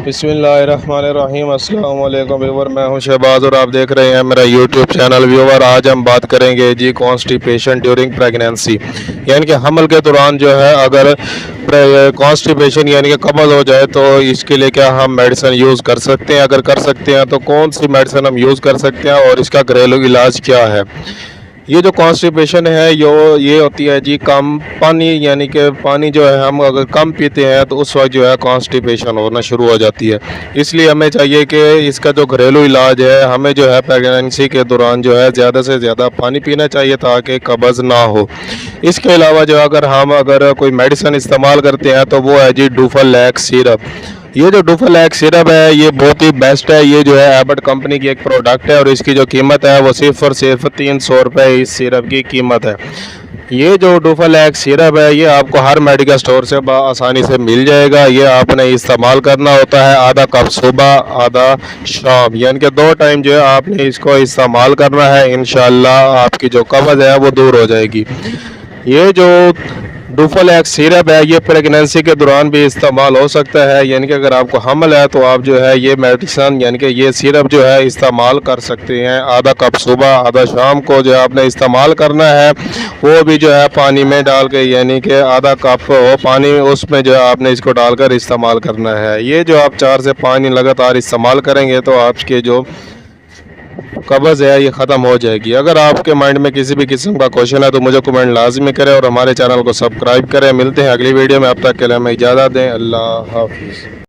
बिस्मिल्लाहिर्रहमानिर्रहीम। अस्सलाम वालेकुम व्यूअर, मैं हूं शहबाज और आप देख रहे हैं मेरा यूट्यूब चैनल। व्यूअर, आज हम बात करेंगे जी कॉन्स्टिपेशन ड्यूरिंग प्रेगनेंसी, यानी कि हमल के दौरान जो है अगर कॉन्स्टिपेशन यानी कि कब्ज़ हो जाए तो इसके लिए क्या हम मेडिसिन यूज़ कर सकते हैं। अगर कर सकते हैं तो कौन सी मेडिसिन हम यूज़ कर सकते हैं और इसका घरेलू इलाज क्या है। ये जो कॉन्स्टिपेशन है ये होती है जी कम पानी, यानी कि पानी जो है हम अगर कम पीते हैं तो उस वक्त जो है कॉन्स्टिपेशन होना शुरू हो जाती है। इसलिए हमें चाहिए कि इसका जो घरेलू इलाज है, हमें जो है प्रेगनेंसी के दौरान जो है ज़्यादा से ज़्यादा पानी पीना चाहिए ताकि कब्ज़ ना हो। इसके अलावा जो अगर कोई मेडिसिन इस्तेमाल करते हैं तो वो है जी डुफालैक्स सिरप। ये जो डुफालैक्स सिरप है ये बहुत ही बेस्ट है। ये जो है एबट कंपनी की एक प्रोडक्ट है और इसकी जो कीमत है वो सिर्फ़ और सिर्फ 300 रुपये इस सिरप की कीमत है। ये जो डुफालैक्स सिरप है ये आपको हर मेडिकल स्टोर से आसानी से मिल जाएगा। ये आपने इस्तेमाल करना होता है आधा कप सुबह आधा शाम, यानी कि 2 टाइम जो है आपने इसको इस्तेमाल करना है। इंशाअल्लाह आपकी जो कब्ज़ है वो दूर हो जाएगी। ये जो डुफालैक्स सिरप है ये प्रेगनेंसी के दौरान भी इस्तेमाल हो सकता है, यानी कि अगर आपको हमल है तो आप जो है ये मेडिसिन यानी कि ये सिरप जो है इस्तेमाल कर सकते हैं। आधा कप सुबह आधा शाम को जो है आपने इस्तेमाल करना है, वो भी जो है पानी में डाल के, यानी कि आधा कप हो पानी उसमें जो है आपने इसको डालकर इस्तेमाल करना है। ये जो आप 4 से 5 दिन लगातार इस्तेमाल करेंगे तो आपके जो कब्ज़ है ये ख़त्म हो जाएगी। अगर आपके माइंड में किसी भी किस्म का क्वेश्चन है तो मुझे कमेंट लाजमी करें और हमारे चैनल को सब्सक्राइब करें। मिलते हैं अगली वीडियो में, अब तक के लिए हमें इजाज़त दें। अल्लाह हाफ़िज़।